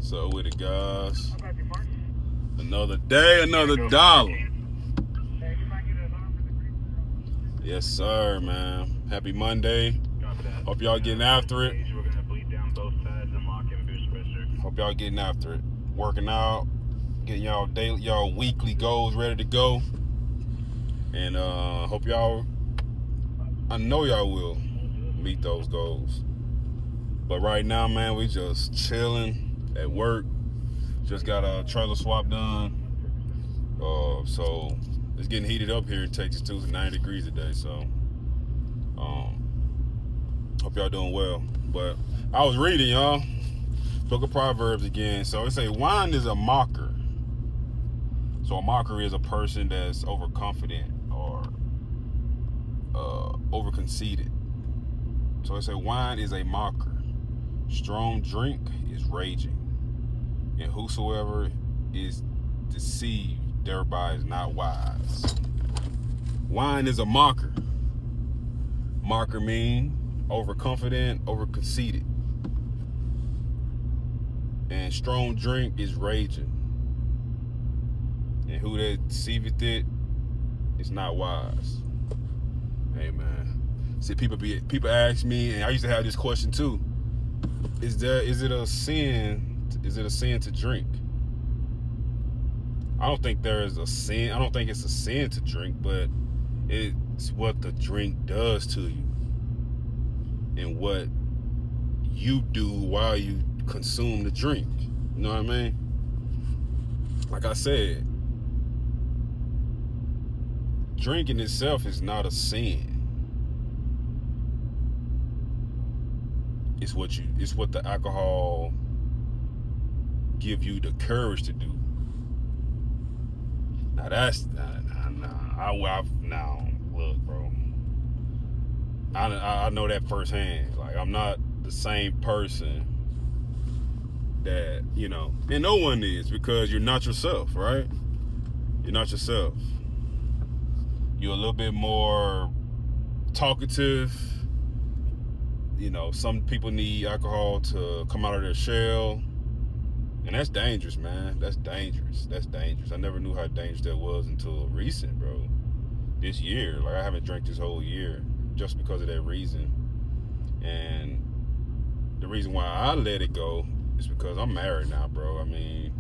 So with it, guys. Another day, another dollar. Yes, sir, man. Happy Monday. Hope y'all getting after it. Hope y'all getting after it. Working out, getting y'all weekly goals ready to go. And hope y'all, I know y'all will meet those goals. But right now, man, we just chilling at work. Just got a trailer swap done. So it's getting heated up here in Texas too. It's 90 degrees today. So hope y'all doing well. But I was reading, y'all. Book of Proverbs again. So it say wine is a mocker. So a mocker is a person that's overconfident or overconceited. So it say wine is a mocker. Strong drink is raging. And whosoever is deceived thereby is not wise. Wine is a mocker. Mocker mean overconfident, overconceited. And strong drink is raging. And who that deceiveth it is not wise. Hey man. See, people ask me, and I used to have this question too. Is it a sin to drink? I don't think there is a sin. I don't think it's a sin to drink, but it's what the drink does to you and what you do while you consume the drink. You know what I mean? Like I said, drinking itself is not a sin. It's what the alcohol give you the courage to do. Now that's now look, bro. I know that firsthand. Like I'm not the same person that, you know, and no one is, because you're not yourself, right? You're not yourself. You're a little bit more talkative. You know, some people need alcohol to come out of their shell. And that's dangerous, man. That's dangerous. I never knew how dangerous that was until recent, bro. This year. Like, I haven't drank this whole year just because of that reason. And the reason why I let it go is because I'm married now, bro. I mean,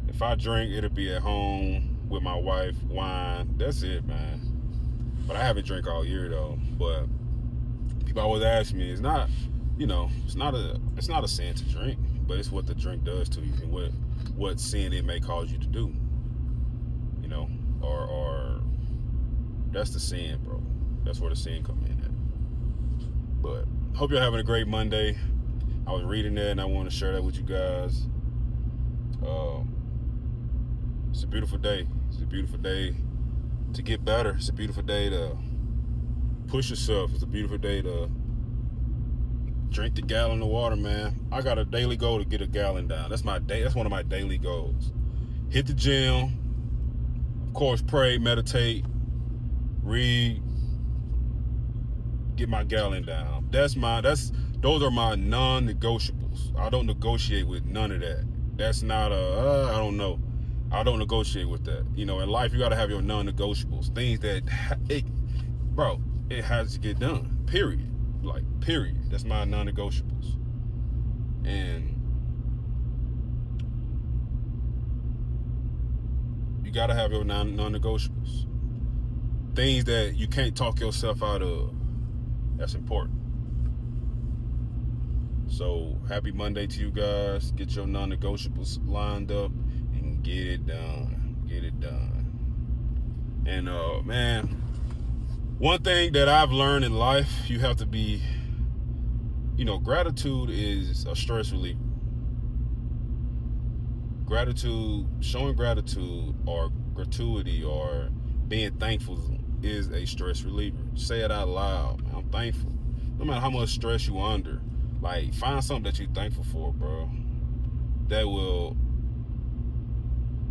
if I drink, it'll be at home with my wife, wine. That's it, man. But I haven't drank all year, though. But people always ask me, it's not a sin to drink, but it's what the drink does to you and what sin it may cause you to do. You know, or that's the sin, bro. That's where the sin come in at. But hope you're having a great Monday. I was reading that and I want to share that with you guys. It's a beautiful day. It's a beautiful day to get better. It's a beautiful day to push yourself. It's a beautiful day to drink the gallon of water, man. I got a daily goal to get a gallon down. That's one of my daily goals. Hit the gym. Of course, pray, meditate, read, get my gallon down. Those are my non-negotiables. I don't negotiate with none of that. That's not I don't know. I don't negotiate with that. You know, in life, you got to have your non-negotiables. Things that, it has to get done. Period. Like, period. That's my non-negotiables. And you got to have your non-negotiables. Things that you can't talk yourself out of. That's important. So, happy Monday to you guys. Get your non-negotiables lined up and get it done. Get it done. And, man, one thing that I've learned in life, you have to be, you know, gratitude is a stress reliever. Gratitude, showing gratitude or gratuity or being thankful is a stress reliever. Say it out loud. I'm thankful. No matter how much stress you're under, like, find something that you're thankful for, bro. That will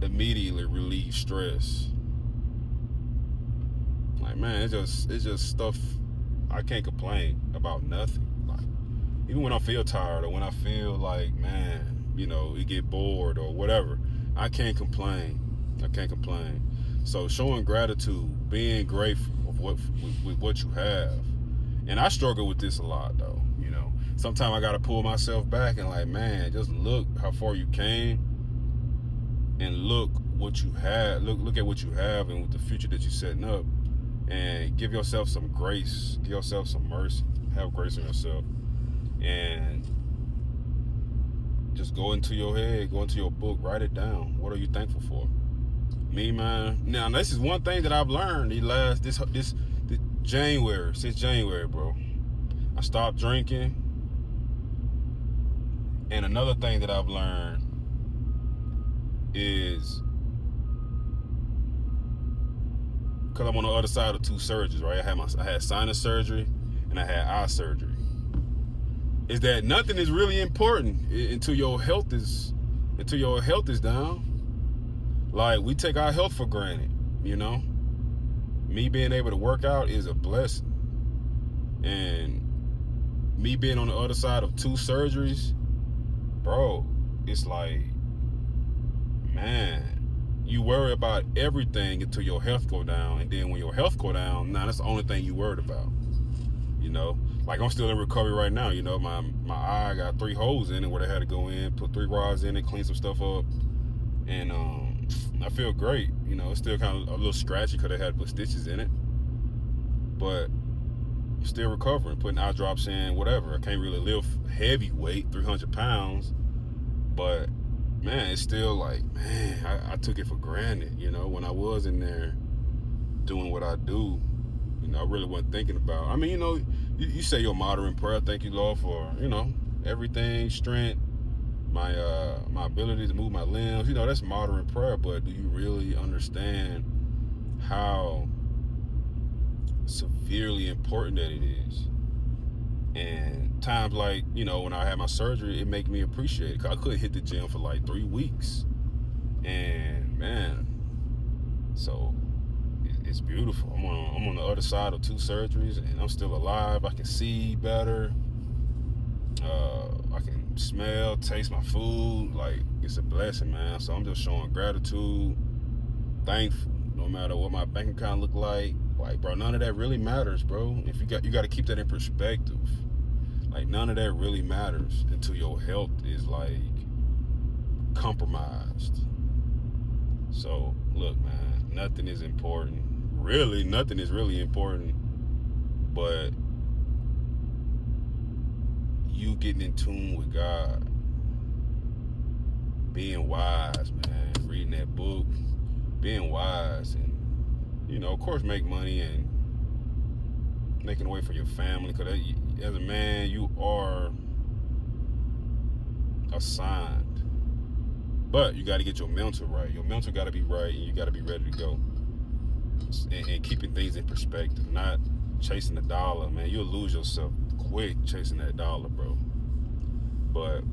immediately relieve stress. Like, man, it's just stuff. I can't complain about nothing. Like, even when I feel tired or when I feel like, man, you get bored or whatever. I can't complain. I can't complain. So showing gratitude, being grateful of with what you have. And I struggle with this a lot though. Sometimes I gotta pull myself back and like, man, just look how far you came and look what you have. Look at what you have and with the future that you're setting up. And give yourself some grace. Give yourself some mercy. Have grace on yourself. And just go into your head, go into your book, write it down. What are you thankful for? Me, man. Now, this is one thing that I've learned this January, since January, bro. I stopped drinking. And another thing that I've learned is, because I'm on the other side of 2 surgeries, right? I had sinus surgery and I had eye surgery. Is that nothing is really important until your health is down. Like, we take our health for granted, Me being able to work out is a blessing. And me being on the other side of 2 surgeries, bro, it's like, man, you worry about everything until your health go down. And then when your health go down, now that's the only thing you worried about. Like, I'm still in recovery right now. My eye got 3 holes in it where they had to go in, put 3 rods in it, clean some stuff up. And I feel great. It's still kind of a little scratchy because they had to put stitches in it. But I'm still recovering, putting eye drops in, whatever. I can't really lift heavy weight, 300 pounds. But, man, it's still like, man, I took it for granted, when I was in there doing what I do. I really wasn't thinking about. I mean, you say your modern prayer. Thank you, Lord, for everything, strength, my ability to move my limbs. That's modern prayer. But do you really understand how severely important that it is? And times like when I had my surgery, it made me appreciate it. 'Cause I couldn't hit the gym for like 3 weeks, and man, so. It's beautiful. I'm on the other side of 2 surgeries, and I'm still alive. I can see better. I can smell, taste my food. Like, it's a blessing, man. So I'm just showing gratitude, thankful, no matter what my bank account look like. Like, bro, none of that really matters, bro. If you got to keep that in perspective. Like, none of that really matters until your health is like compromised. So look, man, nothing is important. Really, nothing is really important, but you getting in tune with God, being wise, man, reading that book, being wise, and of course, make money and making a way for your family. Because as a man, you are assigned, but you got to get your mental right. Your mental got to be right, and you got to be ready to go. And keeping things in perspective, not chasing the dollar, man. You'll lose yourself quick chasing that dollar, bro. But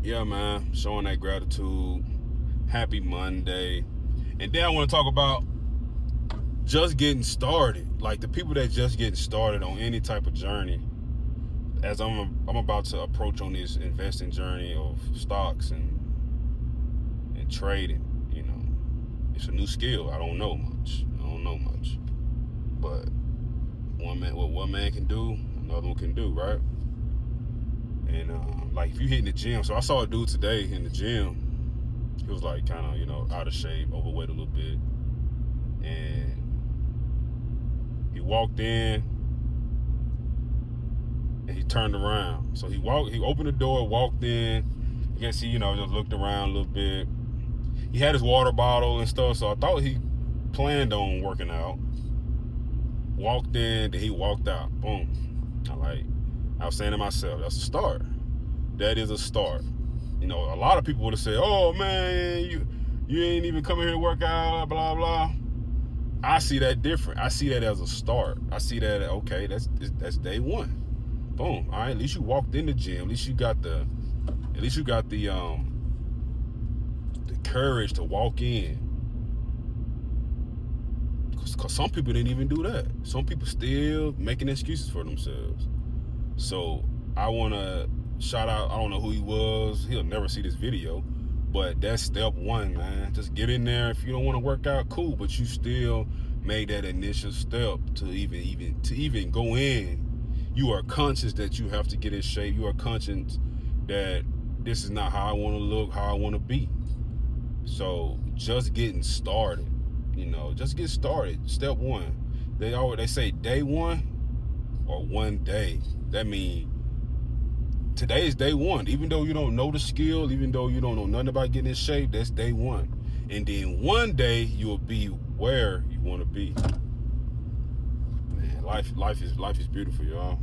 yeah, man, showing that gratitude. Happy Monday. And then I want to talk about just getting started. Like, the people that just getting started on any type of journey, as I'm about to approach on this investing journey of stocks and trading. It's a new skill. I don't know much. But what one man can do, another one can do, right? And like, if you hitting the gym, so I saw a dude today in the gym. He was like kind of out of shape, overweight a little bit, and he walked in and he turned around. So he opened the door, walked in. You can see, just looked around a little bit. He had his water bottle and stuff, so I thought he planned on working out. Walked in, then he walked out. Boom. I was saying to myself, that's a start. That is a start. A lot of people would have said, oh man, you ain't even coming here to work out, blah, blah. I see that different. I see that as a start. I see that, okay, that's day one. Boom. All right, at least you walked in the gym. At least you got the courage to walk in. Because some people didn't even do that. Some people still making excuses for themselves. So I want to shout out, I don't know who he was. He'll never see this video. But that's step one, man. Just get in there. If you don't want to work out, cool. But you still made that initial step to even go in. You are conscious that you have to get in shape. You are conscious that this is not how I want to look, how I want to be. So just getting started, just get started. Step one. They say day one or one day. That means today is day one. Even though you don't know the skill, even though you don't know nothing about getting in shape, that's day one. And then one day you'll be where you want to be. Man, life is beautiful, y'all.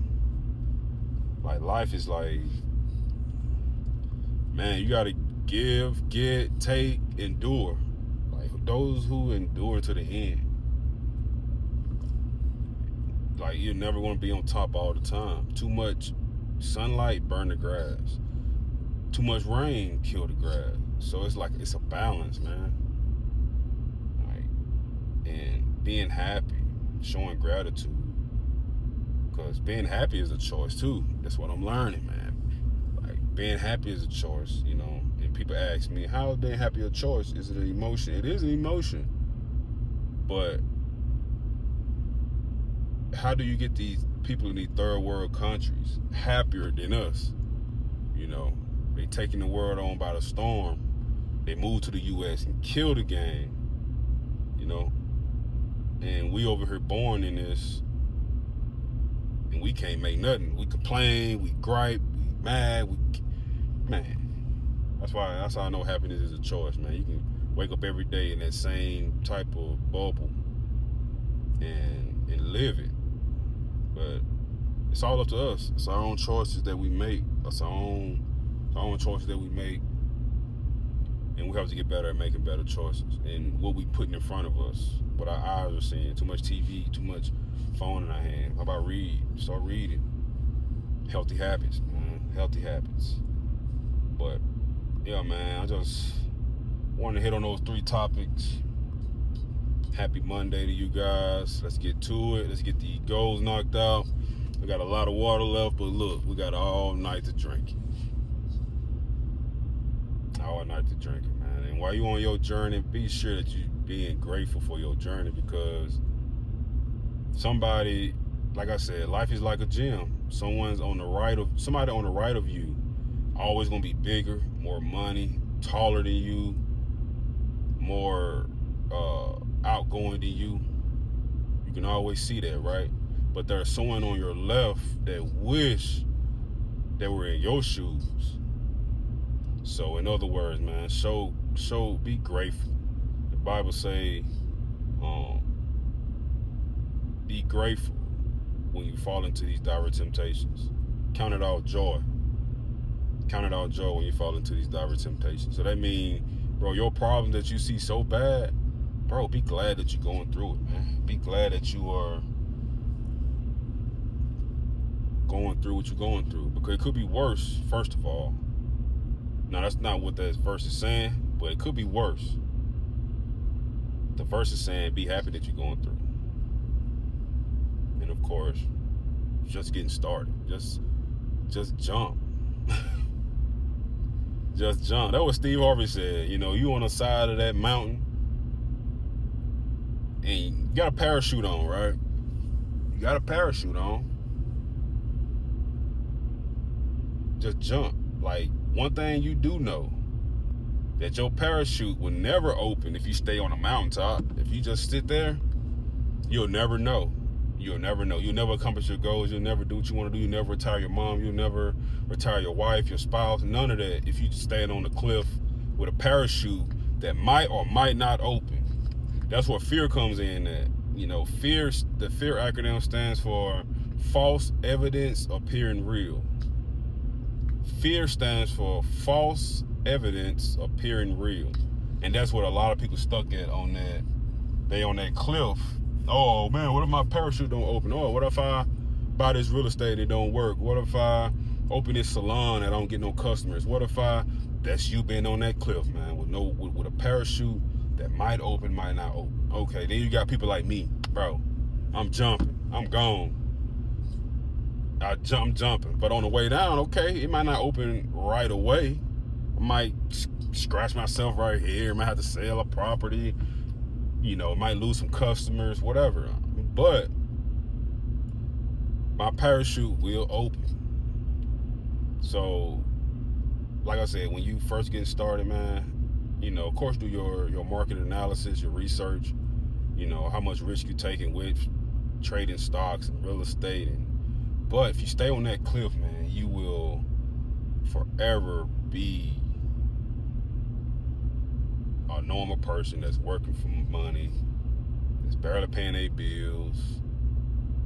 Like, life is like, man, you gotta give, get, take, endure. Like, those who endure to the end. Like, you're never gonna be on top all the time. Too much sunlight burn the grass. Too much rain kill the grass. So it's like, it's a balance, man. Like, and being happy, showing gratitude. Because being happy is a choice too. That's what I'm learning, man. Like, being happy is a choice, And people ask me, how is being happy a choice? Is it an emotion? It is an emotion. But how do you get these people in these third world countries happier than us? They taking the world on by the storm. They move to the U.S. and kill the game. And we over here born in this, and we can't make nothing. We complain, we gripe, we mad, man. That's how I know happiness is a choice, man. You can wake up every day in that same type of bubble and live it. But it's all up to us. It's our own choices that we make. It's our own choices that we make. And we have to get better at making better choices. And what we putting in front of us, what our eyes are seeing. Too much TV, too much phone in our hand. How about read? Start reading. Healthy habits, man. Healthy habits. But, yeah, man, I just wanted to hit on those 3 topics. Happy Monday to you guys. Let's get to it. Let's get the goals knocked out. We got a lot of water left, but look, we got all night to drink it. All night to drink it, man. And while you on your journey, be sure that you being grateful for your journey, because somebody, like I said, life is like a gym. Somebody on the right of you, always gonna be bigger, more money, taller than you, more outgoing than you. You can always see that, right? But there's someone on your left that wish they were in your shoes. So in other words, man, be grateful. The Bible say, be grateful when you fall into these direct temptations. Count it all joy. Count it all joy when you fall into these direct temptations. So that means, bro, your problem that you see so bad, bro, be glad that you're going through it, man. Be glad that you are going through what you're going through, because it could be worse, first of all. Now, that's not what that verse is saying, but it could be worse. The verse is saying, be happy that you're going through. And of course, just getting started. Just jump. Just jump. That's what Steve Harvey said. You on the side of that mountain, and you got a parachute on, right? You got a parachute on. Just jump. Like, one thing you do know, that your parachute will never open if you stay on a mountaintop. If you just sit there, you'll never know. You'll never know. You'll never accomplish your goals. You'll never do what you want to do. You'll never retire your mom. You'll never retire your wife, your spouse. None of that if you just stand on the cliff with a parachute that might or might not open. That's where fear comes in at. Fear, the fear acronym stands for false evidence appearing real. Fear stands for false evidence appearing real. And that's what a lot of people stuck at on that. They on that cliff. Oh man, what if my parachute don't open? Oh, what if I buy this real estate, it don't work? What if I open this salon and I don't get no customers? What if that's you being on that cliff, man, with a parachute that might open, might not open. Okay, then you got people like me, bro. I'm jumping, I'm gone. I'm jumping. But on the way down, okay, it might not open right away. I might scratch myself right here. Might have to sell a property. Might lose some customers, whatever. But my parachute will open. So, like I said, when you first get started, man, of course, do your market analysis, your research. How much risk you taking with trading stocks and real estate. But if you stay on that cliff, man, you will forever be a normal person that's working for money, that's barely paying their bills.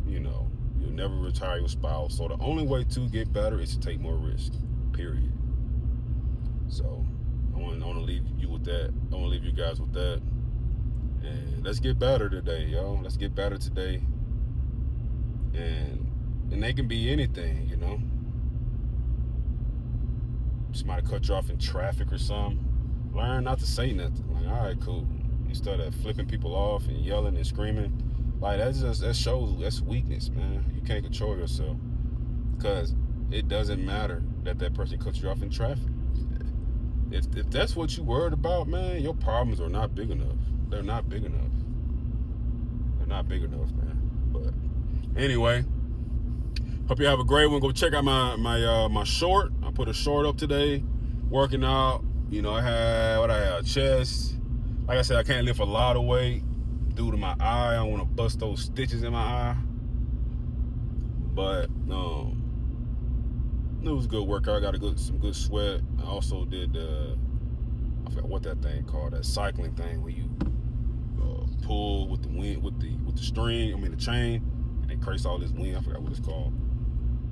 You'll never retire your spouse. So the only way to get better is to take more risk, period. So I want to leave you with that. I want to leave you guys with that. And let's get better today, yo. Let's get better today. And they can be anything, Somebody cut you off in traffic or something. Learn not to say nothing. Like, all right, cool. Instead of flipping people off and yelling and screaming, like that's weakness, man. You can't control yourself, because it doesn't matter that person cuts you off in traffic. If that's what you worried about, man, your problems are not big enough. They're not big enough. They're not big enough, man. But anyway, hope you have a great one. Go check out my short. I put a short up today, working out. I had chest. Like I said, I can't lift a lot of weight due to my eye. I don't want to bust those stitches in my eye. But it was a good workout. I got some good sweat. I also did I forgot what that thing called, that cycling thing where you pull with the wind, with the string. I mean the chain, and it creates all this wind. I forgot what it's called,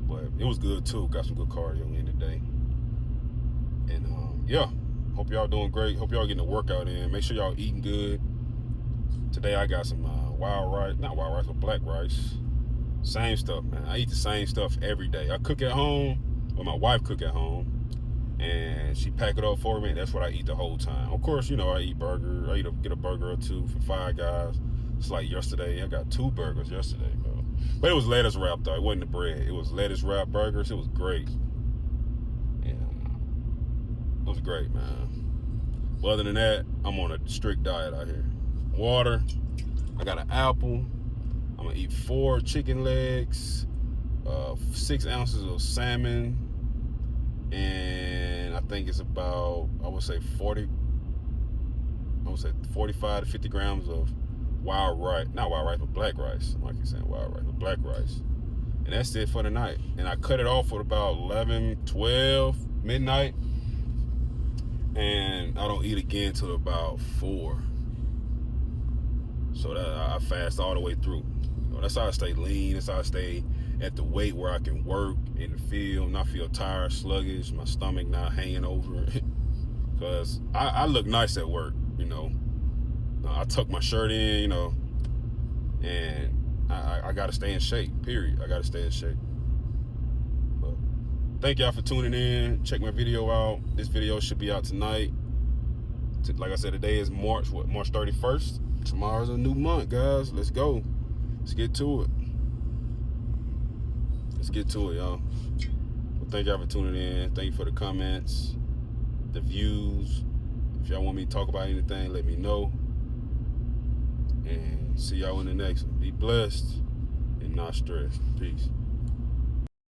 but it was good too. Got some good cardio in today. And yeah, hope y'all doing great. Hope y'all getting a workout in. Make sure y'all eating good. Today I got some not wild rice, but black rice. Same stuff, man. I eat the same stuff every day. I cook at home, or my wife cook at home, and she pack it up for me. And that's what I eat the whole time. Of course, I eat burger. I get a burger or two from Five Guys. It's like yesterday. I got 2 burgers yesterday, bro. But it was lettuce wrap though. It wasn't the bread. It was lettuce wrap burgers. It was great. It was great, man. But other than that, I'm on a strict diet out here. Water. I got an apple. I'm gonna eat 4 chicken legs, 6 ounces of salmon, and I think it's about, I would say 45 to 50 grams of wild rice. Not wild rice, but black rice. I keep saying wild rice, but black rice. And that's it for the night. And I cut it off at about 11, 12, midnight. And I don't eat again till about 4. So that I fast all the way through. That's how I stay lean. That's how I stay at the weight where I can work in the field, not feel tired, sluggish, my stomach not hanging over. Because I look nice at work, I tuck my shirt in, and I got to stay in shape, period. I got to stay in shape. But thank y'all for tuning in. Check my video out. This video should be out tonight. Like I said, today is March 31st. Tomorrow's a new month, guys. Let's go. Let's get to it. Let's get to it, y'all. Well, thank y'all for tuning in. Thank you for the comments, the views. If y'all want me to talk about anything, let me know. And see y'all in the next one. Be blessed and not stressed. Peace.